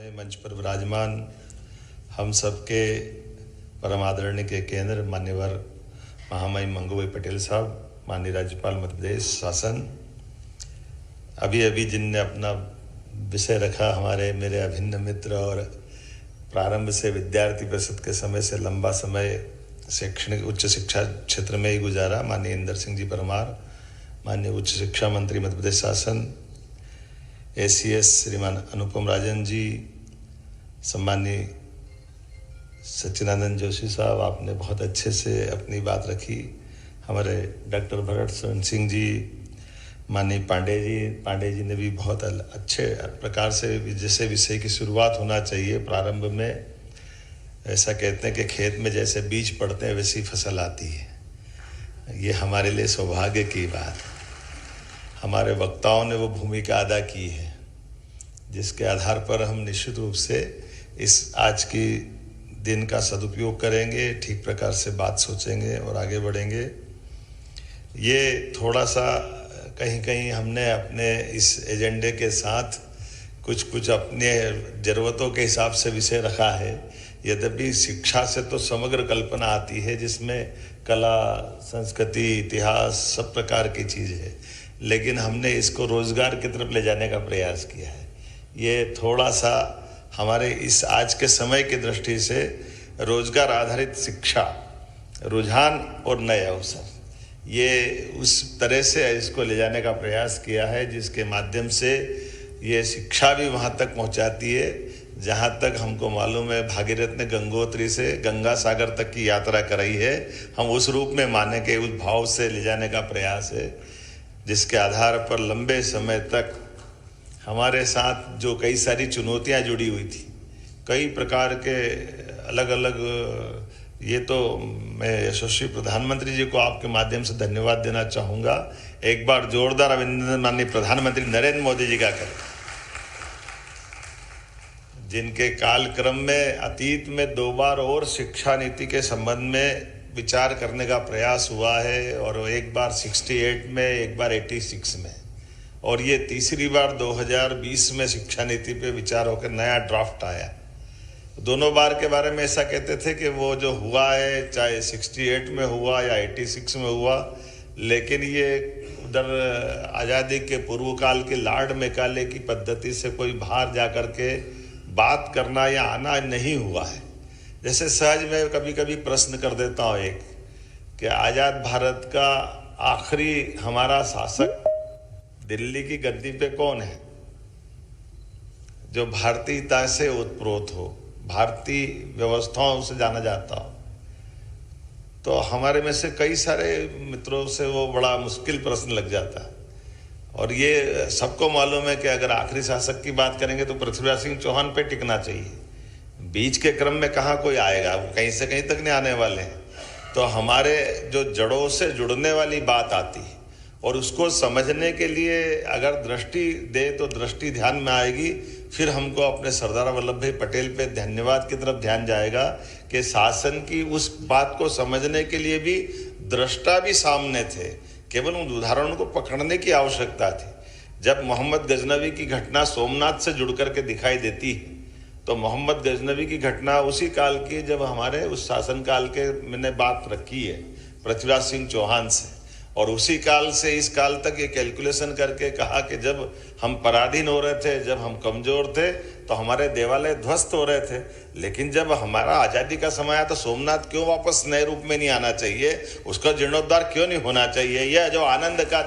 में मंच पर विराजमान हम सबके परम आदरणीय के केंद्र मान्यवर महामहिम मंगूभाई पटेल साहब, माननीय राज्यपाल मध्य प्रदेश शासन, अभी जिनने अपना विषय रखा, हमारे मेरे अभिन्न मित्र और प्रारंभ से विद्यार्थी परिषद के समय से लंबा समय शैक्षणिक उच्च शिक्षा क्षेत्र में ही गुजारा, माननीय इंदर सिंह जी परमार, माननीय उच्च शिक्षा मंत्री मध्य प्रदेश शासन, ACS श्रीमान अनुपम राजन जी, सम्मानीय सच्चिदानंद जोशी साहब, आपने बहुत अच्छे से अपनी बात रखी। हमारे डॉक्टर भरत सिंह जी, माननीय पांडे जी ने भी बहुत अच्छे प्रकार से जैसे विषय की शुरुआत होना चाहिए प्रारंभ में, ऐसा कहते हैं कि खेत में जैसे बीज पड़ते हैं वैसी फसल आती है। ये हमारे लिए सौभाग्य की बात है। हमारे वक्ताओं ने वो भूमिका अदा की है जिसके आधार पर हम निश्चित रूप से इस आज की दिन का सदुपयोग करेंगे, ठीक प्रकार से बात सोचेंगे और आगे बढ़ेंगे। ये थोड़ा सा कहीं हमने अपने इस एजेंडे के साथ कुछ अपने ज़रूरतों के हिसाब से विषय रखा है। यद्यपि शिक्षा से तो समग्र कल्पना आती है जिसमें कला, संस्कृति, इतिहास सब प्रकार की चीज़ है, लेकिन हमने इसको रोज़गार की तरफ ले जाने का प्रयास किया है। ये थोड़ा सा हमारे इस आज के समय की दृष्टि से रोज़गार आधारित शिक्षा, रुझान और नए अवसर, ये उस तरह से इसको ले जाने का प्रयास किया है जिसके माध्यम से ये शिक्षा भी वहाँ तक पहुँचाती है जहाँ तक हमको मालूम है। भागीरथ ने गंगोत्री से गंगा सागर तक की यात्रा कराई है, हम उस रूप में माने के उस भाव से ले जाने का प्रयास है जिसके आधार पर लंबे समय तक हमारे साथ जो कई सारी चुनौतियां जुड़ी हुई थी, कई प्रकार के अलग अलग, ये तो मैं यशस्वी प्रधानमंत्री जी को आपके माध्यम से धन्यवाद देना चाहूँगा। एक बार जोरदार अभिनंदन माननीय प्रधानमंत्री नरेंद्र मोदी जी का करें, जिनके कालक्रम में अतीत में 2 बार और शिक्षा नीति के संबंध में विचार करने का प्रयास हुआ है, और एक बार 68 में, एक बार 86 में, और ये तीसरी बार 2020 में शिक्षा नीति पे विचार होकर नया ड्राफ्ट आया। दोनों बार के बारे में ऐसा कहते थे कि वो जो हुआ है चाहे 68 में हुआ या 86 में हुआ, लेकिन ये उधर आज़ादी के पूर्व काल के लॉर्ड मैकाले की पद्धति से कोई बाहर जा कर के बात करना या आना नहीं हुआ है। जैसे सहज में कभी कभी प्रश्न कर देता हूँ एक, कि आज़ाद भारत का आखिरी हमारा शासक दिल्ली की गद्दी पे कौन है जो भारतीयता से उत्प्रोत हो, भारतीय व्यवस्थाओं से जाना जाता हो? तो हमारे में से कई सारे मित्रों से वो बड़ा मुश्किल प्रश्न लग जाता है। और ये सबको मालूम है कि अगर आखिरी शासक की बात करेंगे तो पृथ्वीराज सिंह चौहान पे टिकना चाहिए, बीच के क्रम में कहाँ कोई आएगा, वो कहीं से कहीं तक नहीं आने वाले हैं। तो हमारे जो जड़ों से जुड़ने वाली बात आती है, और उसको समझने के लिए अगर दृष्टि दे तो दृष्टि ध्यान में आएगी, फिर हमको अपने सरदार वल्लभ भाई पटेल पे धन्यवाद की तरफ ध्यान जाएगा कि शासन की उस बात को समझने के लिए भी दृष्टा भी सामने थे, केवल उन उदाहरणों को पकड़ने की आवश्यकता थी। जब मोहम्मद गजनवी की घटना सोमनाथ से जुड़ करके दिखाई देती है, तो मोहम्मद गजनवी की घटना उसी काल की जब हमारे उस शासन काल के मैंने बात रखी है पृथ्वीराज सिंह चौहान से, और उसी काल से इस काल तक ये कैलकुलेशन करके कहा कि जब हम पराधीन हो रहे थे, जब हम कमज़ोर थे, तो हमारे देवालय ध्वस्त हो रहे थे, लेकिन जब हमारा आज़ादी का समय आया तो सोमनाथ क्यों वापस नए रूप में नहीं आना चाहिए, उसका जीर्णोद्धार क्यों नहीं होना चाहिए? यह जो आनंद का,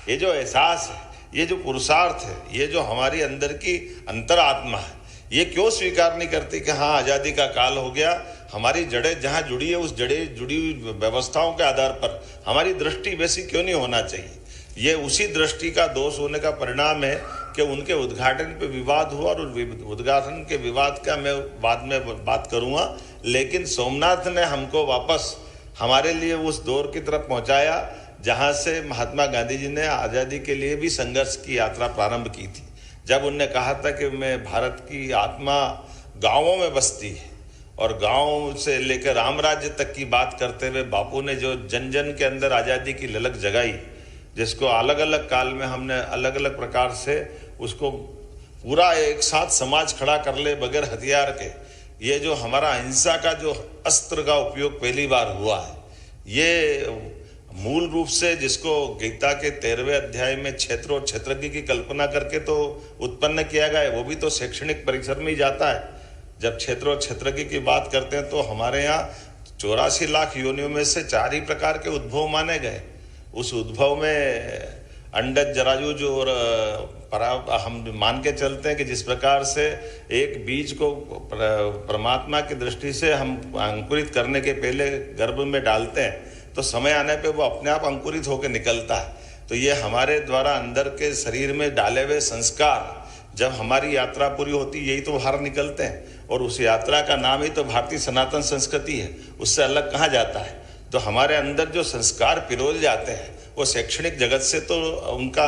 ये जो एहसास है, ये जो पुरुषार्थ है, ये जो हमारी अंदर की अंतरात्मा है, ये क्यों स्वीकार नहीं करती कि हाँ आज़ादी का काल हो गया, हमारी जड़ें जहाँ जुड़ी है उस जड़ें जुड़ी हुई व्यवस्थाओं के आधार पर हमारी दृष्टि वैसी क्यों नहीं होना चाहिए? ये उसी दृष्टि का दोष होने का परिणाम है कि उनके उद्घाटन पे विवाद हुआ, और उद्घाटन के विवाद का मैं बाद में बात करूँगा, लेकिन सोमनाथ ने हमको वापस हमारे लिए उस दौर की तरफ पहुँचाया जहाँ से महात्मा गांधी जी ने आज़ादी के लिए भी संघर्ष की यात्रा प्रारंभ की थी। जब उनने कहा था कि मैं भारत की आत्मा गाँवों में बसती है, और गांव से लेकर राम राज्य तक की बात करते हुए बापू ने जो जन जन के अंदर आज़ादी की ललक जगाई, जिसको अलग अलग काल में हमने अलग अलग प्रकार से उसको पूरा एक साथ समाज खड़ा कर ले बगैर हथियार के, ये जो हमारा अहिंसा का जो अस्त्र का उपयोग पहली बार हुआ है, ये मूल रूप से जिसको गीता के 13वें अध्याय में क्षेत्र और क्षेत्रज्ञ की कल्पना करके तो उत्पन्न किया गया है, वो भी तो शैक्षणिक परिसर में ही जाता है। जब क्षेत्र और क्षेत्रज्ञ की बात करते हैं तो हमारे यहाँ 84 लाख योनियों में से 4 ही प्रकार के उद्भव माने गए। उस उद्भव में अंडज, जरायुज और हम मान के चलते हैं कि जिस प्रकार से एक बीज को परमात्मा की दृष्टि से हम अंकुरित करने के पहले गर्भ में डालते हैं तो समय आने पे वो अपने आप अंकुरित होकर निकलता है। तो ये हमारे द्वारा अंदर के शरीर में डाले हुए संस्कार जब हमारी यात्रा पूरी होती यही तो बाहर निकलते हैं, और उस यात्रा का नाम ही तो भारतीय सनातन संस्कृति है, उससे अलग कहाँ जाता है। तो हमारे अंदर जो संस्कार पिरोल जाते हैं वो शैक्षणिक जगत से तो उनका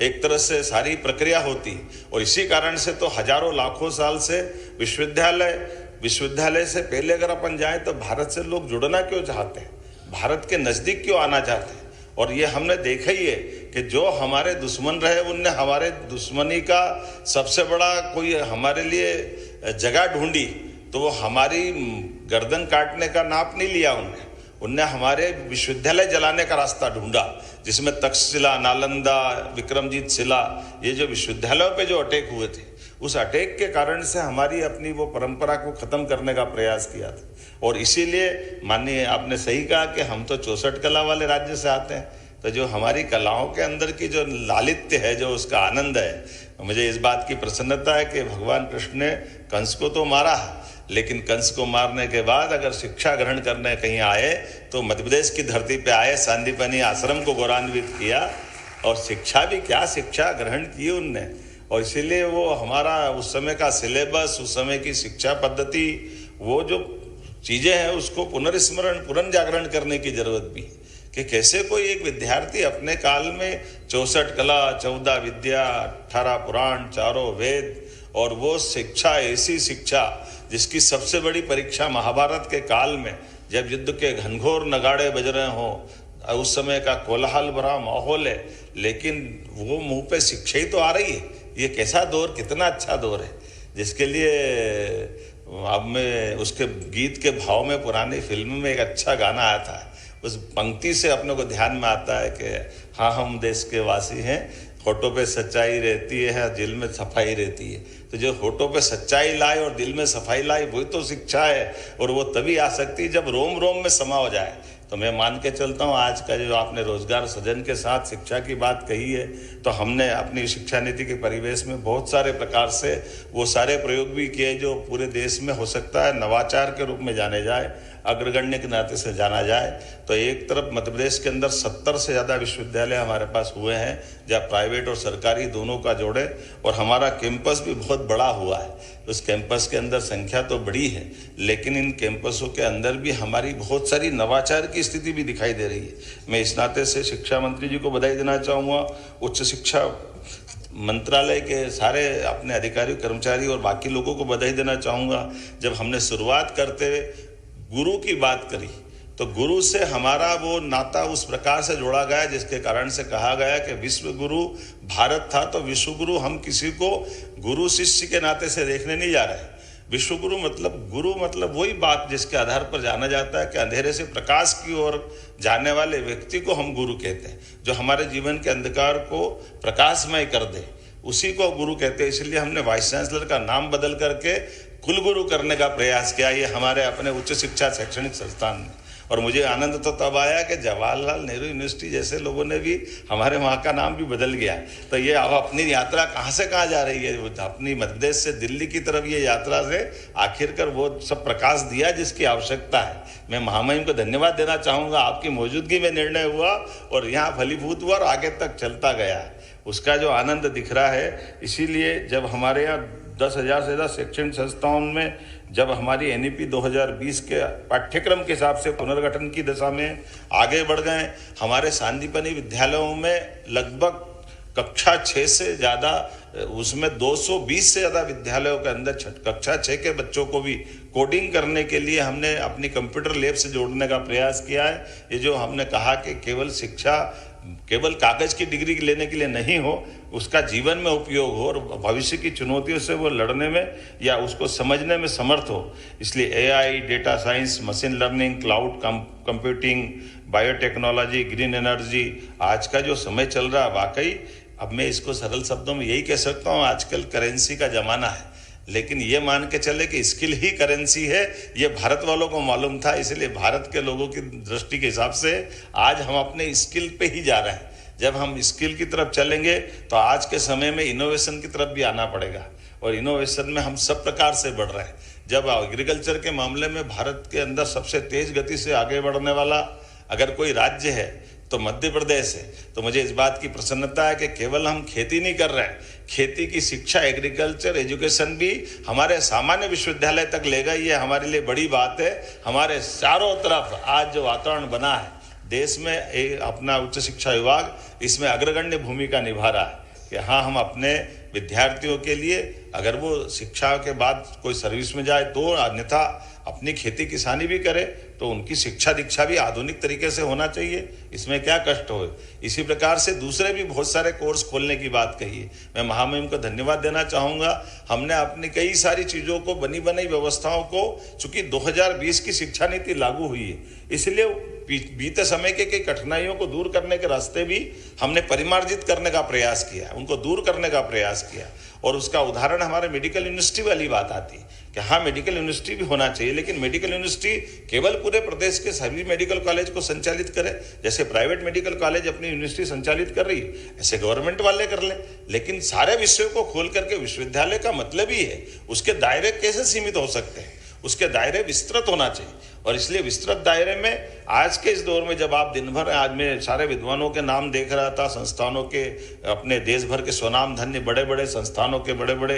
एक तरह से सारी प्रक्रिया होती, और इसी कारण से तो हजारों लाखों साल से विश्वविद्यालय से पहले अगर अपन जाएं तो भारत से लोग जुड़ना क्यों चाहते हैं, भारत के नज़दीक क्यों आना चाहते हैं। और ये हमने देखा ही है कि जो हमारे दुश्मन रहे उनने हमारे दुश्मनी का सबसे बड़ा कोई हमारे लिए जगह ढूंढी, तो वो हमारी गर्दन काटने का नाप नहीं लिया उनने हमारे विश्वविद्यालय जलाने का रास्ता ढूंढा, जिसमें तक्षशिला, नालंदा, विक्रमजीत शिला, ये जो विश्वविद्यालयों पे जो अटैक हुए थे, उस अटैक के कारण से हमारी अपनी वो परंपरा को ख़त्म करने का प्रयास किया था। और इसीलिए माननीय आपने सही कहा कि हम तो 64 कला वाले राज्य से आते हैं, तो जो हमारी कलाओं के अंदर की जो लालित्य है, जो उसका आनंद है, मुझे इस बात की प्रसन्नता है कि भगवान कृष्ण ने कंस को तो मारा, लेकिन कंस को मारने के बाद अगर शिक्षा ग्रहण करने कहीं आए तो मध्य प्रदेश की धरती पे आए, सांदीपनी आश्रम को गौरवान्वित किया, और शिक्षा भी क्या शिक्षा ग्रहण की उनने। और इसीलिए वो हमारा उस समय का सिलेबस, उस समय की शिक्षा पद्धति, वो जो चीज़ें हैं उसको पुनर्स्मरण, पुनर्जागरण करने की जरूरत भी है कि कैसे कोई एक विद्यार्थी अपने काल में 64 कला, 14 विद्या, 18 पुराण, 4 वेद, और वो शिक्षा, ऐसी शिक्षा जिसकी सबसे बड़ी परीक्षा महाभारत के काल में जब युद्ध के घनघोर नगाड़े बज रहे हों, उस समय का कोलाहल भरा माहौल है, लेकिन वो मुंह पे शिक्षा ही तो आ रही है। ये कैसा दौर, कितना अच्छा दौर है, जिसके लिए अब मैं उसके गीत के भाव में पुरानी फिल्म में एक अच्छा गाना आया था, उस पंक्ति से अपने को ध्यान में आता है कि हाँ हम देश के वासी हैं, होठों पे सच्चाई रहती है, दिल में सफाई रहती है। तो जो होठों पे सच्चाई लाए और दिल में सफाई लाए, वही तो शिक्षा है, और वो तभी आ सकती है जब रोम रोम में समा हो जाए। तो मैं मान के चलता हूँ आज का जो आपने रोजगार सृजन के साथ शिक्षा की बात कही है, तो हमने अपनी शिक्षा नीति के परिवेश में बहुत सारे प्रकार से वो सारे प्रयोग भी किए जो पूरे देश में हो सकता है नवाचार के रूप में जाने जाए, अग्रगण्य के नाते से जाना जाए। तो एक तरफ मध्य प्रदेश के अंदर 70 से ज़्यादा विश्वविद्यालय हमारे पास हुए हैं, जहाँ प्राइवेट और सरकारी दोनों का जोड़े, और हमारा कैंपस भी बहुत बड़ा हुआ है। उस कैंपस के अंदर संख्या तो बड़ी है, लेकिन इन कैंपसों के अंदर भी हमारी बहुत सारी नवाचार की स्थिति भी दिखाई दे रही है। मैं इस नाते से शिक्षा मंत्री जी को बधाई देना चाहूँगा, उच्च शिक्षा मंत्रालय के सारे अपने अधिकारी, कर्मचारी और बाकी लोगों को बधाई देना चाहूँगा। जब हमने शुरुआत करते हुए गुरु की बात करी, तो गुरु से हमारा वो नाता उस प्रकार से जोड़ा गया जिसके कारण से कहा गया कि विश्व गुरु भारत था, तो विश्व गुरु हम किसी को गुरु शिष्य के नाते से देखने नहीं जा रहे। विश्व गुरु मतलब वही बात जिसके आधार पर जाना जाता है कि अंधेरे से प्रकाश की ओर जाने वाले व्यक्ति को हम गुरु कहते हैं, जो हमारे जीवन के अंधकार को प्रकाशमय कर दे, उसी को गुरु कहते हैं। इसलिए हमने वाइस चांसलर का नाम बदल करके कुलगुरु करने का प्रयास किया, ये हमारे अपने उच्च शिक्षा शैक्षणिक संस्थान में। और मुझे आनंद तो तब आया कि जवाहरलाल नेहरू यूनिवर्सिटी जैसे लोगों ने भी हमारे वहाँ का नाम भी बदल गया। तो ये अब अपनी यात्रा कहाँ से कहाँ जा रही है, अपनी मध्य प्रदेश से दिल्ली की तरफ ये यात्रा से आखिरकार वो सब प्रकाश दिया जिसकी आवश्यकता है। मैं महामहिम को धन्यवाद देना चाहूँगा, आपकी मौजूदगी में निर्णय हुआ और यहाँ फलीभूत हुआ और आगे तक चलता गया, उसका जो आनंद दिख रहा है। इसीलिए जब हमारे यहाँ 10,000 से ज़्यादा शैक्षणिक संस्थाओं में जब हमारी NEP 2020 के पाठ्यक्रम के हिसाब से पुनर्गठन की दिशा में आगे बढ़ गए, हमारे सांदीपनी विद्यालयों में लगभग कक्षा 6 से ज़्यादा, उसमें 220 से ज़्यादा विद्यालयों के अंदर कक्षा 6 के बच्चों को भी कोडिंग करने के लिए हमने अपनी कंप्यूटर लैब से जोड़ने का प्रयास किया है। ये जो हमने कहा कि केवल शिक्षा केवल कागज की डिग्री लेने के लिए नहीं हो, उसका जीवन में उपयोग हो और भविष्य की चुनौतियों से वो लड़ने में या उसको समझने में समर्थ हो। इसलिए AI, data science, machine learning, cloud computing, biotechnology, green energy, आज का जो समय चल रहा है, वाकई अब मैं इसको सरल शब्दों में यही कह सकता हूँ, आजकल करेंसी का जमाना है। लेकिन ये मान के चले कि स्किल ही करेंसी है, ये भारत वालों को मालूम था। इसलिए भारत के लोगों की दृष्टि के हिसाब से आज हम अपने स्किल पे ही जा रहे हैं। जब हम स्किल की तरफ चलेंगे तो आज के समय में इनोवेशन की तरफ भी आना पड़ेगा, और इनोवेशन में हम सब प्रकार से बढ़ रहे हैं। जब एग्रीकल्चर के मामले में भारत के अंदर सबसे तेज गति से आगे बढ़ने वाला अगर कोई राज्य है तो मध्य प्रदेश है। तो मुझे इस बात की प्रसन्नता है कि केवल हम खेती नहीं कर रहे हैं, खेती की शिक्षा, एग्रीकल्चर एजुकेशन भी हमारे सामान्य विश्वविद्यालय तक ले गई। ये हमारे लिए बड़ी बात है। हमारे चारों तरफ आज जो वातावरण बना है देश में, अपना उच्च शिक्षा विभाग इसमें अग्रगण्य भूमिका निभा रहा है कि हाँ, हम अपने विद्यार्थियों के लिए अगर वो शिक्षा के बाद कोई सर्विस में जाए तो, अन्यथा अपनी खेती किसानी भी करे तो उनकी शिक्षा दीक्षा भी आधुनिक तरीके से होना चाहिए, इसमें क्या कष्ट हो। इसी प्रकार से दूसरे भी बहुत सारे कोर्स खोलने की बात कही है। मैं महामहिम को धन्यवाद देना चाहूँगा। हमने अपनी कई सारी चीज़ों को, बनी बनाई व्यवस्थाओं को, चूंकि 2020 की शिक्षा नीति लागू हुई है, इसलिए बीते समय के कई कठिनाइयों को दूर करने के रास्ते भी हमने परिमार्जित करने का प्रयास किया, उनको दूर करने का प्रयास किया। और उसका उदाहरण हमारे मेडिकल यूनिवर्सिटी वाली बात आती है कि हाँ, मेडिकल यूनिवर्सिटी भी होना चाहिए, लेकिन मेडिकल यूनिवर्सिटी केवल पूरे प्रदेश के सभी मेडिकल कॉलेज को संचालित करे। जैसे प्राइवेट मेडिकल कॉलेज अपनी यूनिवर्सिटी संचालित कर रही है, ऐसे गवर्नमेंट वाले कर ले। लेकिन सारे विषयों को खोल करके विश्वविद्यालय का मतलब ही है, उसके दायरे कैसे सीमित हो सकते हैं, उसके दायरे विस्तृत होना चाहिए। और इसलिए विस्तृत दायरे में आज के इस दौर में जब आप दिन भर, आज मैं सारे विद्वानों के नाम देख रहा था, संस्थानों के, अपने देश भर के स्वनाम धन्य बड़े बड़े संस्थानों के बड़े बड़े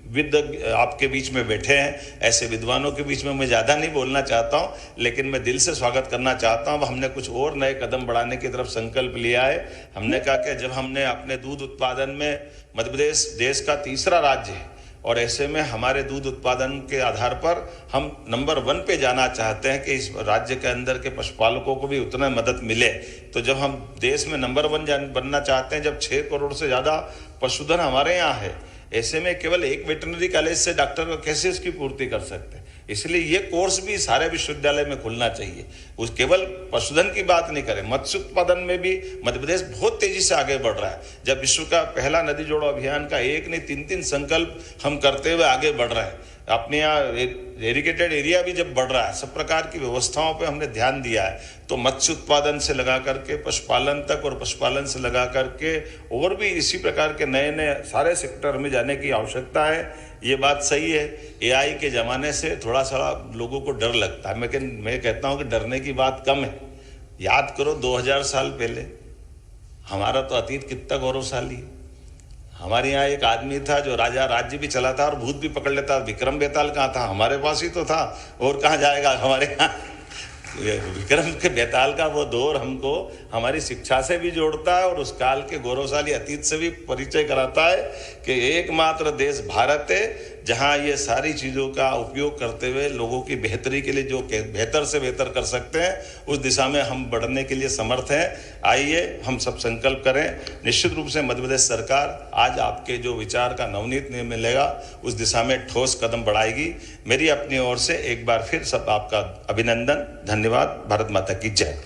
विद आपके बीच में बैठे हैं। ऐसे विद्वानों के बीच में मैं ज़्यादा नहीं बोलना चाहता हूँ, लेकिन मैं दिल से स्वागत करना चाहता हूँ। हमने कुछ और नए कदम बढ़ाने की तरफ संकल्प लिया है। हमने कहा कि जब हमने अपने दूध उत्पादन में, मध्य प्रदेश देश का तीसरा राज्य है और ऐसे में हमारे दूध उत्पादन के आधार पर हम नंबर 1 पे जाना चाहते हैं कि इस राज्य के अंदर के पशुपालकों को भी उतना मदद मिले। तो जब हम देश में नंबर 1 बनना चाहते हैं, जब 6 करोड़ से ज़्यादा पशुधन हमारे यहाँ है, ऐसे में केवल एक वेटरनरी कॉलेज से डॉक्टर कैसे इसकी पूर्ति कर सकते हैं। इसलिए ये कोर्स भी सारे विश्वविद्यालय में खुलना चाहिए। उस केवल पशुधन की बात नहीं करें, मत्स्य उत्पादन में भी मध्य प्रदेश बहुत तेजी से आगे बढ़ रहा है। जब विश्व का पहला नदी जोड़ो अभियान का 1 नहीं 3 संकल्प हम करते हुए आगे बढ़ रहे हैं। अपने यहाँ एरिगेटेड एरिया भी जब बढ़ रहा है, सब प्रकार की व्यवस्थाओं पे हमने ध्यान दिया है। तो मत्स्य उत्पादन से लगा करके पशुपालन तक, और पशुपालन से लगा करके और भी इसी प्रकार के नए नए सारे सेक्टर में जाने की आवश्यकता है। ये बात सही है, एआई के ज़माने से थोड़ा सा लोगों को डर लगता है। मैं कहता हूँ कि डरने की बात कम है। याद करो 2000 साल पहले हमारा तो अतीत कितना गौरवशाली है। हमारे यहाँ एक आदमी था जो राजा राज्य भी चलाता और भूत भी पकड़ लेता। विक्रम बेताल कहाँ था? हमारे पास ही तो था, और कहाँ जाएगा हमारे यहाँ। विक्रम के बेताल का वो दौर हमको हमारी शिक्षा से भी जोड़ता है और उस काल के गौरवशाली अतीत से भी परिचय कराता है कि एकमात्र देश भारत है जहाँ ये सारी चीज़ों का उपयोग करते हुए लोगों की बेहतरी के लिए जो बेहतर से बेहतर कर सकते हैं, उस दिशा में हम बढ़ने के लिए समर्थ हैं। आइए हम सब संकल्प करें। निश्चित रूप से मध्य प्रदेश सरकार आज आपके जो विचार का नवनीत मिलेगा, उस दिशा में ठोस कदम बढ़ाएगी। मेरी अपनी ओर से एक बार फिर सब आपका अभिनंदन, धन्यवाद। भारत माता की जय।